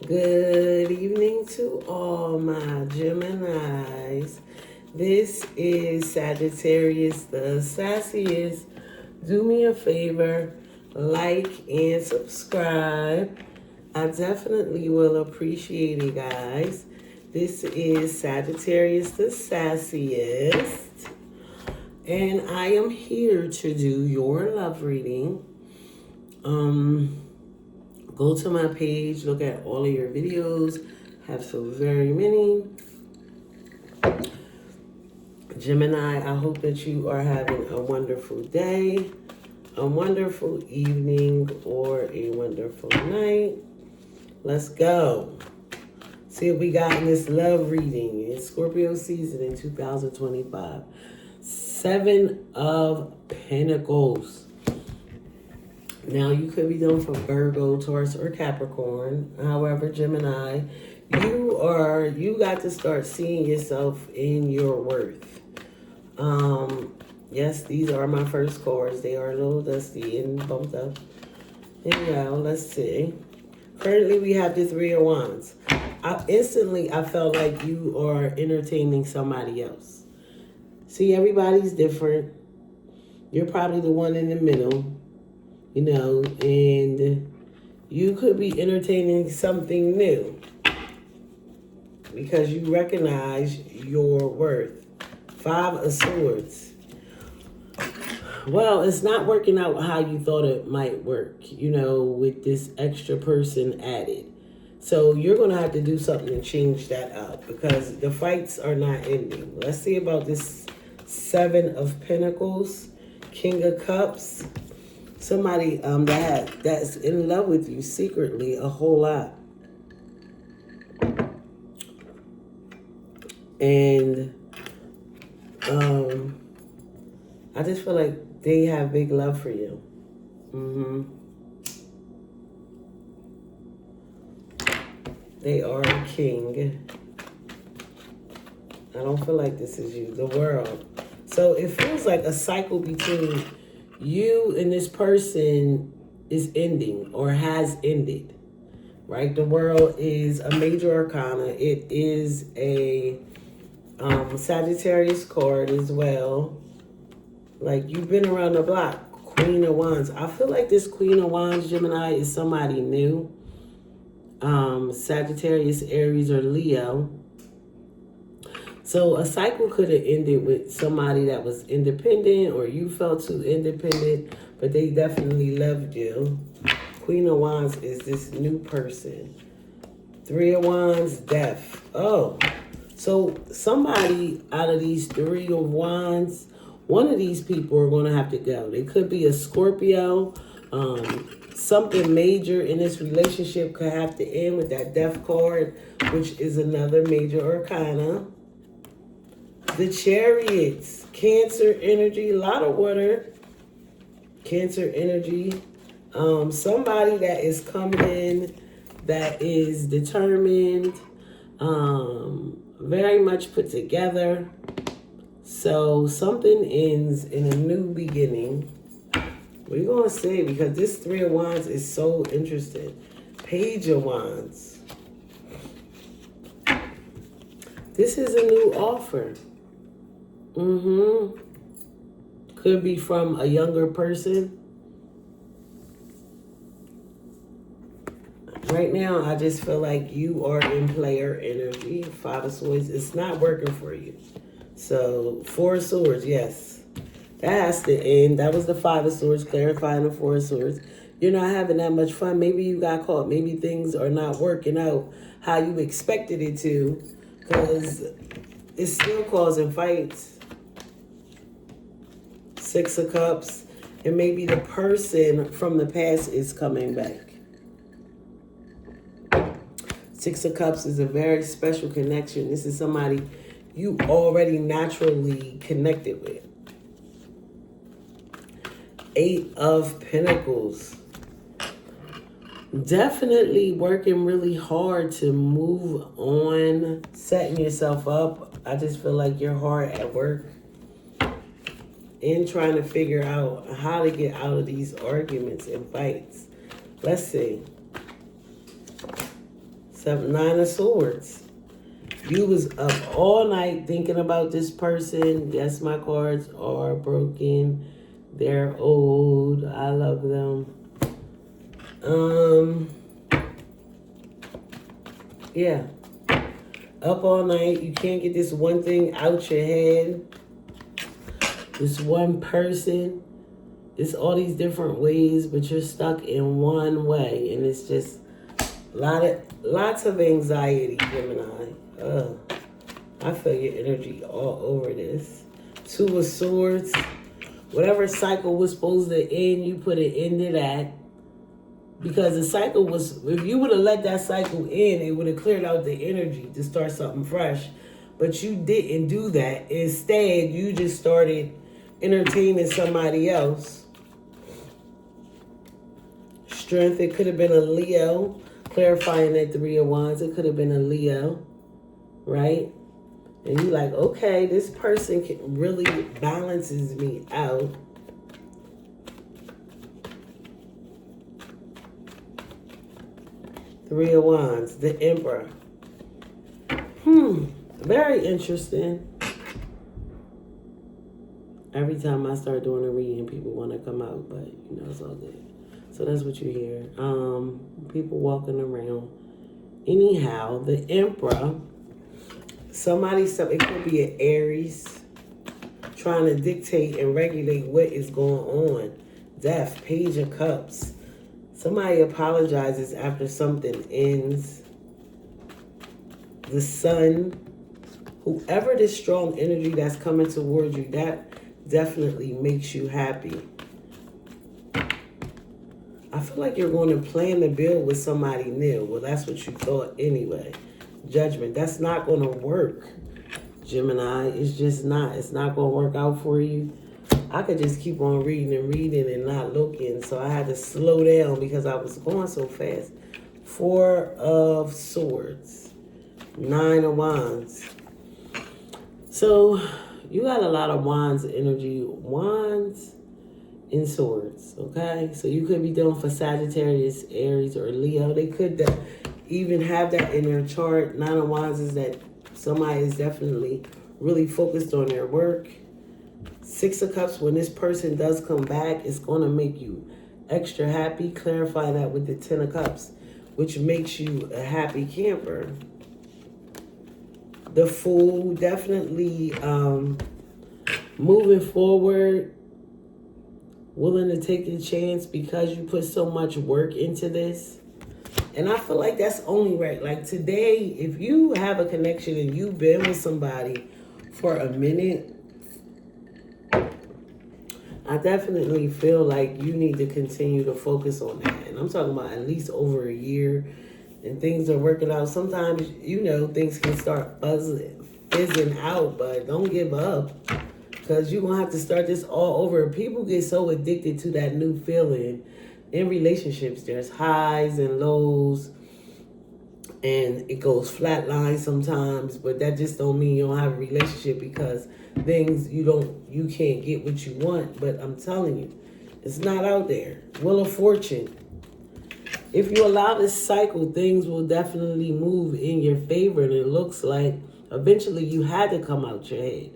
Good evening to all my Geminis. This is Sagittarius, the sassiest. Do me a favor, like and subscribe. I definitely will appreciate it, guys. This is Sagittarius, the sassiest. And I am here to do your love reading. Go to my page, look at all of your videos. Have so very many. Gemini, I hope that you are having a wonderful day, a wonderful evening, or a wonderful night. Let's go. See what we got in this love reading. It's Scorpio season in 2025. 7 of Pentacles. Now, you could be doing for Virgo, Taurus, or Capricorn. However, Gemini, you got to start seeing yourself in your worth. Yes, these are my first cards. They are a little dusty and bumped up. Anyhow, let's see. Currently, we have the Three of Wands. I felt like you are entertaining somebody else. See, everybody's different. You're probably the one in the middle. And you could be entertaining something new because you recognize your worth. 5 of Swords. Well, it's not working out how you thought it might work, with this extra person added. So you're going to have to do something to change that up because the fights are not ending. Let's see about this 7 of Pentacles, King of Cups. Somebody that's in love with you secretly a whole lot. And I just feel like they have big love for you. They are a king. I don't feel like this is you. The World. So it feels like a cycle between you and this person is ending or has ended, right? The World is a major arcana. It is a Sagittarius card as well. Like, you've been around the block. Queen of Wands. I feel like this Queen of Wands, Gemini, is somebody new. Sagittarius, Aries, or Leo. So a cycle could have ended with somebody that was independent or you felt too independent, but they definitely loved you. Queen of Wands is this new person. 3 of Wands, Death. Oh, so somebody out of these 3 of Wands, one of these people are going to have to go. They could be a Scorpio. Something major in this relationship could have to end with that Death card, which is another major arcana. The Chariots, Cancer energy, a lot of water. Cancer energy. Somebody that is coming in that is determined, very much put together. So something ends in a new beginning. We're going to see, because this 3 of Wands is so interesting. Page of Wands. This is a new offer. Could be from a younger person. Right now, I just feel like you are in player energy. 5 of Swords. It's not working for you. So, 4 of Swords, yes. That has to end. That was the 5 of Swords, clarifying the 4 of Swords. You're not having that much fun. Maybe you got caught. Maybe things are not working out how you expected it to, because it's still causing fights. 6 of Cups, and maybe the person from the past is coming back. 6 of Cups is a very special connection. This is somebody you already naturally connected with. 8 of Pentacles. Definitely working really hard to move on, setting yourself up. I just feel like you're hard at work and trying to figure out how to get out of these arguments and fights. Let's see. Nine of Swords. You was up all night thinking about this person. Yes, my cards are broken. They're old. I love them. Yeah. Up all night. You can't get this one thing out your head. This one person. It's all these different ways, but you're stuck in one way. And it's just lots of anxiety, Gemini. I feel your energy all over this. Two of Swords. Whatever cycle was supposed to end, you put an end to that. Because the cycle was, if you would have let that cycle in, it would have cleared out the energy to start something fresh. But you didn't do that. Instead, you just started entertaining somebody else. Strength, it could have been a Leo. Clarifying that Three of Wands, it could have been a Leo, right? And you like, okay, this person really balances me out. Three of Wands, the Emperor. Very interesting. Every time I start doing a reading, people want to come out, but you know, it's all good. So that's what you hear. People walking around. Anyhow, the Emperor, it could be an Aries trying to dictate and regulate what is going on. Death, Page of Cups. Somebody apologizes after something ends. The Sun. Whoever this strong energy that's coming towards you, that definitely makes you happy. I feel like you're going to plan to build with somebody new. Well, that's what you thought anyway. Judgment. That's not going to work, Gemini. It's just not. It's not going to work out for you. I could just keep on reading and not looking. So I had to slow down because I was going so fast. Four of Swords. Nine of Wands. So you got a lot of Wands energy. Wands and Swords, okay? So you could be dealing for Sagittarius, Aries, or Leo. They could even have that in their chart. Nine of Wands is that somebody is definitely really focused on their work. Six of Cups, when this person does come back, it's going to make you extra happy. Clarify that with the Ten of Cups, which makes you a happy camper. The Fool, definitely moving forward, willing to take a chance because you put so much work into this. And I feel like that's only right. Like today, if you have a connection and you've been with somebody for a minute, I definitely feel like you need to continue to focus on that. And I'm talking about at least over a year and things are working out. Sometimes, you know, things can start fizzing out, but don't give up. Because you're going to have to start this all over. People get so addicted to that new feeling. In relationships, there's highs and lows. And it goes flatline sometimes. But that just don't mean you don't have a relationship. Because things, you can't get what you want. But I'm telling you, it's not out there. Wheel of Fortune. If you allow this cycle, things will definitely move in your favor. And it looks like eventually you had to come out your head.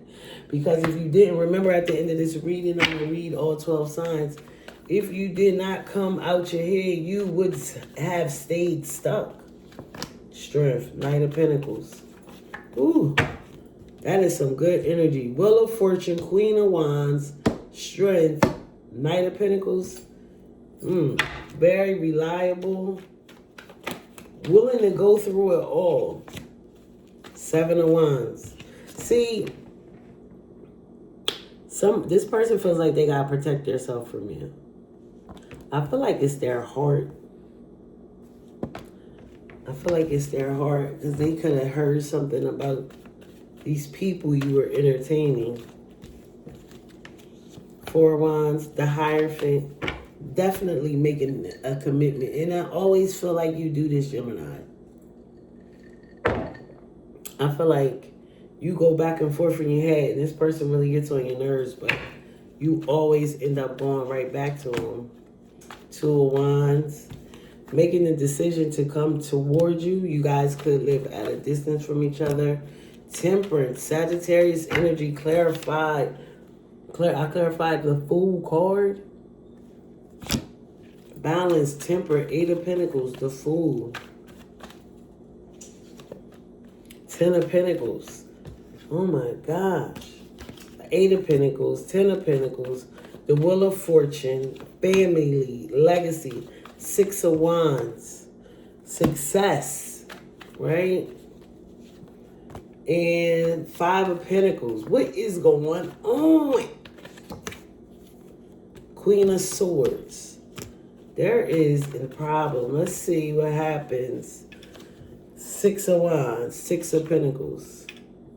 Because if you didn't, remember at the end of this reading, I'm going to read all 12 signs. If you did not come out your head, you would have stayed stuck. Strength, Knight of Pentacles. Ooh, that is some good energy. Wheel of Fortune, Queen of Wands, Strength, Knight of Pentacles. Very reliable. Willing to go through it all. Seven of Wands. See, this person feels like they gotta protect themselves from you. I feel like it's their heart. I feel like it's their heart because they could have heard something about these people you were entertaining. Four of Wands, the Hierophant, definitely making a commitment. And I always feel like you do this, Gemini. I feel like you go back and forth in your head, and this person really gets on your nerves, but you always end up going right back to them. Two of Wands. making the decision to come towards you. You guys could live at a distance from each other. Temperance, Sagittarius energy clarified. I clarified the Fool card. Balance, temper, Eight of Pentacles, the Fool. Ten of Pentacles. Oh my gosh. Eight of Pentacles, Ten of Pentacles, the Wheel of Fortune, family, legacy, Six of Wands, success, right? And Five of Pentacles. What is going on? Queen of Swords. There is a problem. Let's see what happens. Six of Wands, Six of Pentacles,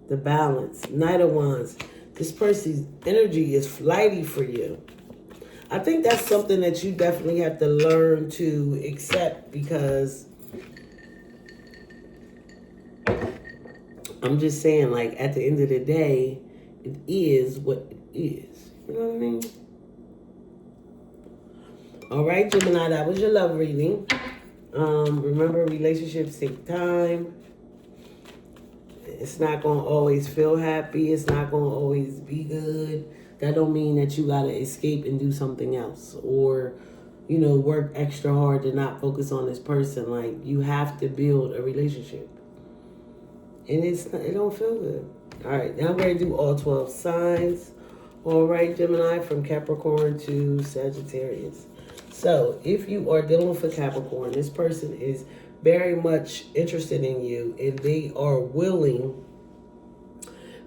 the balance, Knight of Wands. This person's energy is flighty for you. I think that's something that you definitely have to learn to accept, because I'm just saying, like, at the end of the day, it is what it is. You know what I mean? All right, Gemini, that was your love reading. Remember, relationships take time. It's not going to always feel happy. It's not going to always be good. That don't mean that you got to escape and do something else, or, you know, work extra hard to not focus on this person. Like, you have to build a relationship. And it don't feel good. All right, now I'm going to do all 12 signs. All right, Gemini, from Capricorn to Sagittarius. So, if you are dealing with a Capricorn, this person is very much interested in you, and they are willing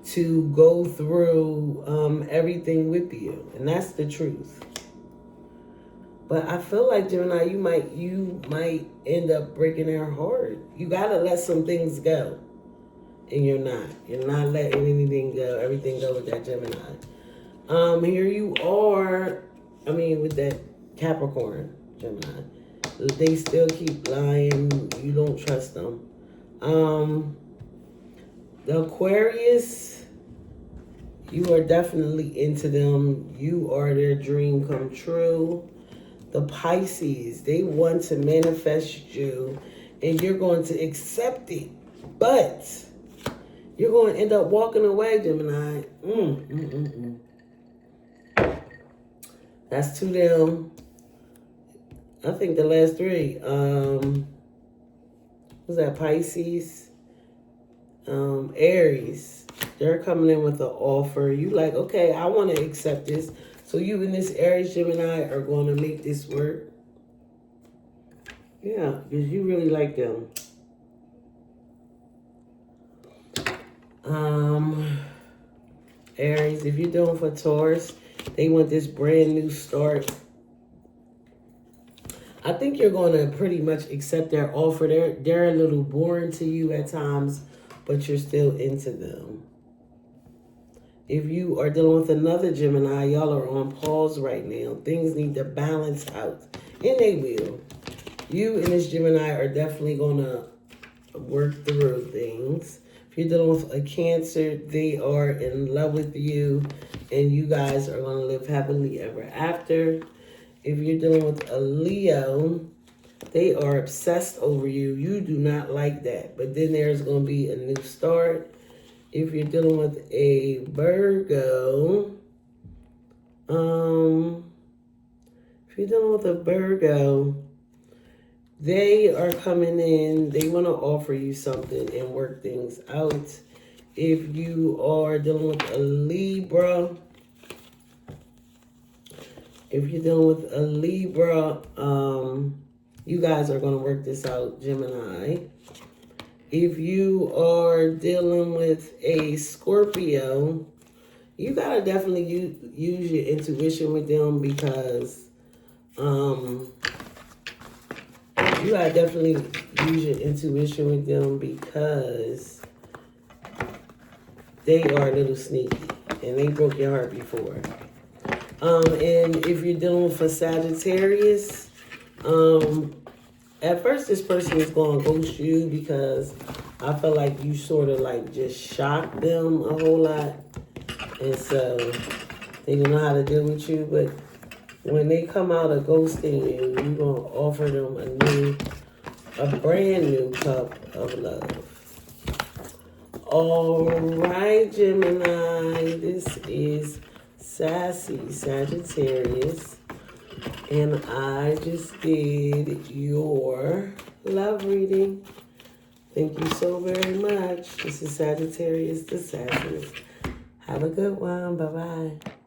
to go through everything with you, and that's the truth. But I feel like, Gemini, you might end up breaking their heart. You gotta let some things go, and you're not letting anything go. Everything go with that Gemini. Here you are. I mean, with that Capricorn, Gemini, they still keep lying. You don't trust them. The Aquarius, you are definitely into them. You are their dream come true. The Pisces, they want to manifest you, and you're going to accept it. But you're going to end up walking away, Gemini. That's two down. I think the last three. Was that Pisces? Aries. They're coming in with an offer. You like, okay, I want to accept this. So you and this Aries Gemini are going to make this work. Yeah, because you really like them. Aries, if you're doing for Taurus, they want this brand new start. I think you're going to pretty much accept their offer. They're a little boring to you at times, but you're still into them. If you are dealing with another Gemini, y'all are on pause right now. Things need to balance out, and they will. You and this Gemini are definitely going to work through things. If you're dealing with a Cancer, they are in love with you, and you guys are going to live happily ever after. If you're dealing with a Leo, they are obsessed over you. You do not like that. But then there's going to be a new start. If you're dealing with a Virgo, they are coming in. They want to offer you something and work things out. If you are dealing with a Libra, you guys are going to work this out, Gemini. If you are dealing with a Scorpio, you got to definitely use your intuition with them, because they are a little sneaky, and they broke your heart before. And if you're dealing with a Sagittarius, at first this person is going to ghost you, because I feel like you sort of like just shocked them a whole lot. And so they don't know how to deal with you. But when they come out of ghosting you, you're going to offer them a brand new cup of love. All right, Gemini, this is Sassy Sagittarius, and I just did your love reading. Thank you so very much. This is Sagittarius the Sassy. Have a good one. Bye-bye.